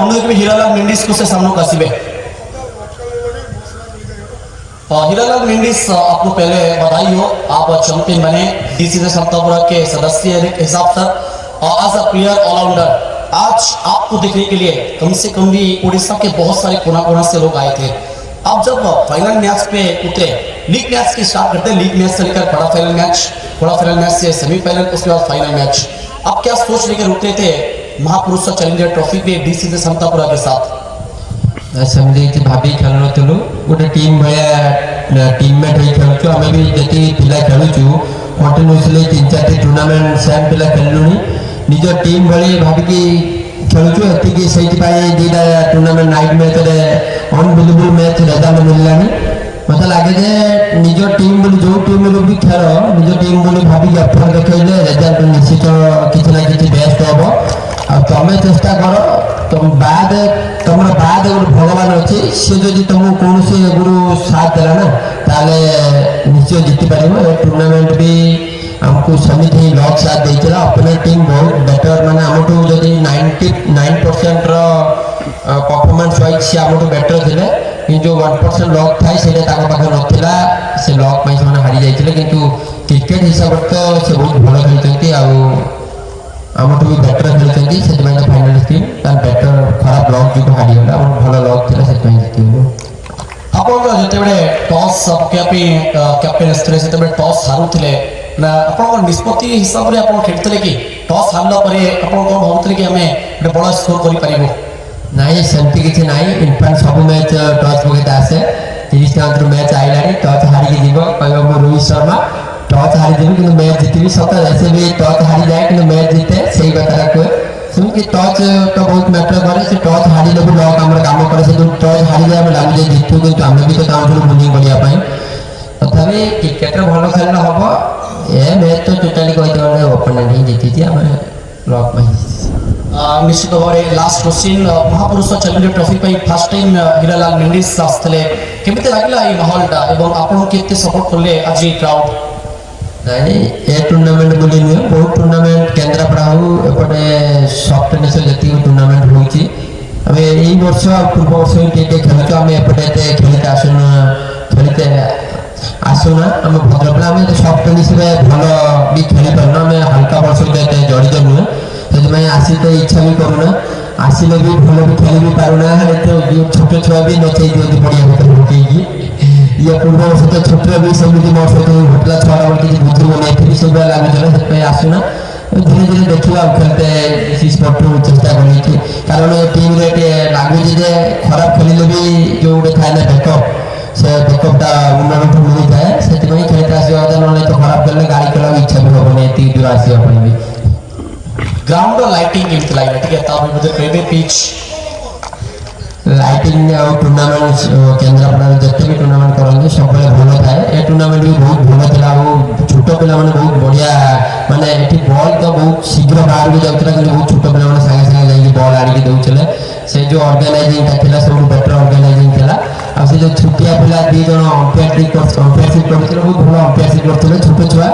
मनु भी हीरालाल मेंडिस को से सामने कासिबे हीरालाल मेंडिस आपको पहले बधाई हो, आप चैंपियन बने डीसीसी संतापुरा के सदस्य के हिसाब से एज अ प्लेयर ऑलराउंडर। आज आपको देखने के लिए कम से कम भी उड़ीसा के बहुत सारे कोना कोना से लोग आए थे। आप जब फाइनल मैच पे उतरे, लीग मैच की स्टार्ट करते हैं, लीग मैच से लेकर बड़ा फाइनल मैच से सेमीफाइनल, उसके बाद फाइनल मैच, आप क्या सोच लेकर उतरे थे महापुरुष चैलेंजर ट्रॉफी पे डीसीसी संतापुरा के साथ? समझे भाभी खेलुलु गोटे टीम भाया टीममेट हो खेलु आम भी जी पिला खेलुचु कंटिन्यूसली 3-4 टूर्नामेंट सेम पिला खेलु निज टीम भाई भाविकी खेलुचु एति से दुटा tournament night match unbelievable match result मिललानी मत लगे जे निज टीम बोली जो टीम भी खेल निज टीम बोली भाविकी अफर देखले रेजल्ट निश्चित किसी ना कि बेस्ट हम आ तुम चेष्टा कर तुम बाद तुम बाद गोटे भगवान अच्छे सी जो तुमको कौन से गुरु साथ देला ना ताले निश्चय जीति पार। टूर्नामेंट भी आमको समिति ही लक साथ देता अपने टीम बहुत बेटर माने आमठू जदि 99% परफॉर्मेंस वाइज से आमठू बेटर थे कि जो 1% लक थाए से पाखे नाला से लक से हारी जाते किंतु क्रिकेट हिसाब तो से बहुत भल खेलते आमठू भी बेटर खेलते से फाइनाल टीम तार बेटर खराब लक जो हारीगला भल लक थी से जीतगलु। आप जिते टॉस कैप्टेन आसते से टॉस हारुले ना आप निष्पत्ति हिसाब से आप खेलते कि टॉस हारला कौन भावुले कि आम गोटे बड़ा स्कोर कर नाई सेमती किसी ना इनफैक्ट सब मैच टच पकड़ आसे 30 राउंड मैच आईला टच हारिक जीव कह रोहित शर्मा टच हारीदेवी कि मैच जीतबी सत ऐसे भी टच हारी जाए कि मैच जीते से कथा कहे सेमती टच तो बहुत मैटर करे से टच हारिले भी लक आम कम करे से जो टच हारी जाए लगे जीतू कि आम भी तो चाहूँ बोलिंग करने तथापि क्रिकेट भल खेल हम ए मैच तो टोटाली कही ओपोनेंट ही जीति आम लक में निश्चित भाव में लास्ट क्वेश्चन महापुरुष चैलेंजर ट्रॉफी पर फर्स्ट टाइम हीरालाल मेंडिस आसते केमी लगला ये माहौलटा और आपके सपोर्ट कले आज क्राउड? नाई ए टूर्नामेंट बोली नुहे बहुत टूर्नामेंट केन्द्रापड़ा हो एपटे सब टेनिस जी टूर्नामेंट होमें यही वर्ष पूर्व वर्ष भी खेलुँ आम एपटे खेलते खेलते आसुना आम भद्रक आम सब टेनिस भल भी खेली पारना आम हल्का वर्ष जड़ित नुहे से आसी तो इच्छा भी करूना आसिले भी भल भी खेली भी पारुना छोट छुआ भी नचई दिखती पड़िया ये पूर्व वर्ष तो छोट भी सेमती मो सहित घटला छुआ किसी बुझी सब लगुला से आसुना धीरे धीरे देखा खेलते स्पोर्ट चेष्टा कर कारण टीम लगुच खराब खेलिले भी जो गोटे थाए ना बैकअप से बैकअपटा उन्नत मिली थाए से खेलते आसवा ना तो खराब खेलने गाड़ी चला इच्छा भी हम ये दूर आसवाई भी। ग्राउंड लाइटिंग केमती लगे ठीक है कहते पिच लाइटिंग टूर्नामेंट केन्द्रापड़ा जिते भी टूर्नामेंट करते सब भल थाए ए टूर्नामेंट भी बहुत भल था छोट पिला बहुत बढ़िया माने बॉल तो बहुत शीघ्र बाहर भी जाता कि बहुत छोट पिला सागे सागे जा बॉल आड़िकी दौले से जो अर्गानाइजिंग था सब बेटर अर्गानाइजिंग था आ से जो छुटिया पिला दी जन अंपायरशिप करते बहुत भल अंपायरशिप करते छोट छुआ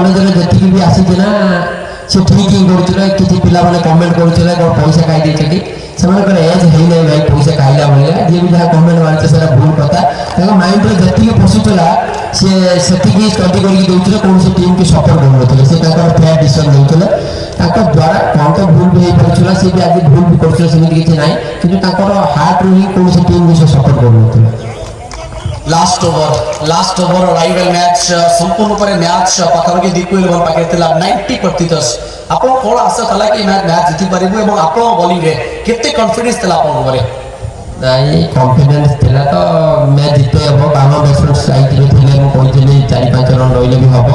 नलेज जी भी आसी ना से ठीक ही करुले किसी पिला कमेंट करुले पैसा खाई से एज है ना भाई पैसा खाइला भाया जी भी जहाँ कमेंट मारे से भूल कथा माइंड में जी पशुला सी से स्टडी करके कौन सी टीम की सपोर्ट करूँ से फेयर डिसीजन देते द्वारा कौन तो भूल भी हो पारा सी भी आज भूल भी करमी किसी ना कि हार्ट रू ही कौन सी टीम को सपोर्ट करूँ। लास्ट ओवर राइवल मैच संपूर्ण पर मैच पाखापाखि दिग्विजय बल पाखे 90% आप कौन आशा था कि मैच जीति पारू आप बॉलिंग केते कॉन्फिडेंस था आप नाई कॉन्फिडेंस थिला तो मैच जीते हम बाम बैट्समैन स्ट्राइक रे थिले मु कहथि 4-5 रन रहिले भी हम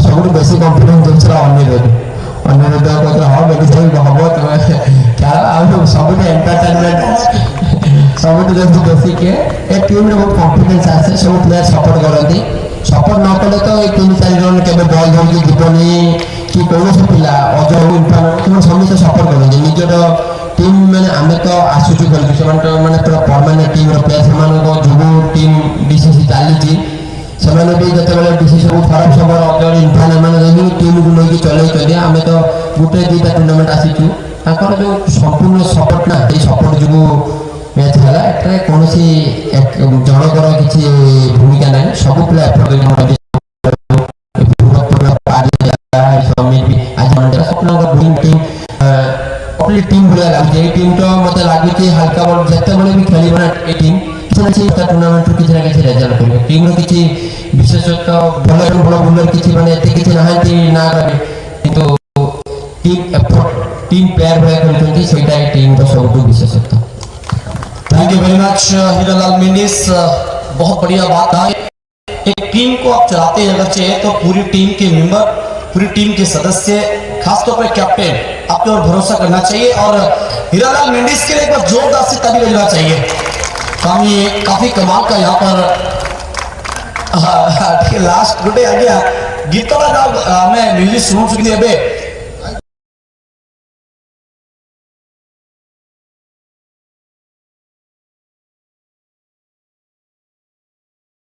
सब बेस कॉन्फिडेंस दूसरा अनुरोध कहते हाँ मेडिसिन हम क्या सब एंटरटेनमेंट सब बेसिक ए टीम बहुत कॉन्फिडेंस आसे सब प्लेयर सपोर्ट करती सपोर्ट न कले तो 3-4 रन के बल धरिकी जीवनी कि कौन सी पिला अजय इनफान समस्त सपोर्ट करते निजर टीम मैंने आम तो आसुचु खेल से मैंने पूरा परमानेंट टीम प्लेयर जो टीम डीसीसी चली से भी जो डीसीसी बहुत खराब समय अजय इनफान मैंने टीम को लेकिन चलई आम तो गोटे 2टा टूर्नामेंट आसीचु ତାଙ୍କର ଯେଉଁ ସମ୍ପୂର୍ଣ୍ଣ ସପୋର୍ଟ ନା ଏଇ ସପୋର୍ଟ ଯୋଗୁଁ ମ୍ୟାଚ୍ ହେଲା। ଏଠାରେ କୌଣସି ଜଣଙ୍କର କିଛି ଭୂମିକା ନାହିଁ, ସବୁ ପିଲା ଏଫର୍ଟ କରି टीम भलिया लाଗୁଛି। এই টিম তো মতে লাଗୁଛି হালকা বল যেତେବେଳେ ବି ଖେଳିବ ନା এই টিମ୍ କିଛି ନା କିଛି ଟୁର୍ଣ୍ଣାମେଣ୍ଟରୁ କିଛି ନା କିଛି ରେଜଲ୍ଟ କରିବ। ଟିମ୍ର କିଛି ବିଶେଷତ୍ୱ ଭଲ ଭଲ ବୋଲର କିଛି ମାନେ ଏତେ କିଛି ନାହାନ୍ତି ନା କରେ, କିନ୍ତୁ टीम एफर्ट टीम प्लेयर भलिया ଖେଳୁଛନ୍ତି, ସେଇଟା এই ଟିମ୍ର ସବୁଠୁ ବିଶେଷତ୍ୱ। Thank you very much Hiralal Mendis, बहुत बढ़िया बात है। एक टीम को आप चलाते हैं अगर चाहिए तो पूरी टीम के मेंबर, पूरी टीम के सदस्य, खासतौर पर कैप्टन आपके और भरोसा करना चाहिए और हीरालाल मेंडिस के लिए एक बार जोरदार से ताली बजना चाहिए। काम ये काफी कमाल का यहाँ पर लास्ट गुटे आ गया गीत मैं म्यूजिक सुन चुकी थी।